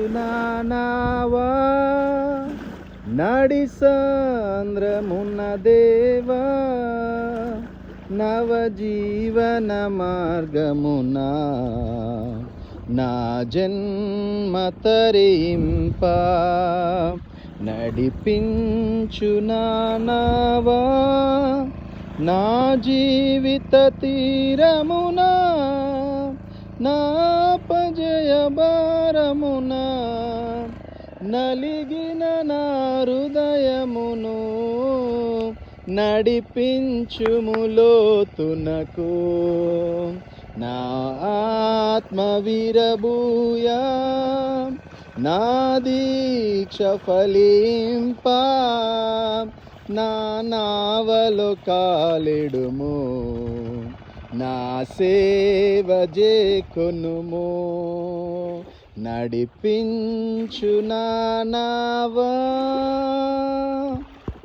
నడిపించునావా నడి సాంద్రమున దేవా నవజీవన మార్గమున నా జన్మ తరింప నడిపించునావా నా జీవిత తీరమున నా పజయ భారమున నలిగిన నా హృదయమును నడిపించుములోతునకు నా ఆత్మ విరబూయా నా దీక్ష ఫలింప నా నావలో కాలిడుము నా సేవ జేకొనుము నడిపించునావా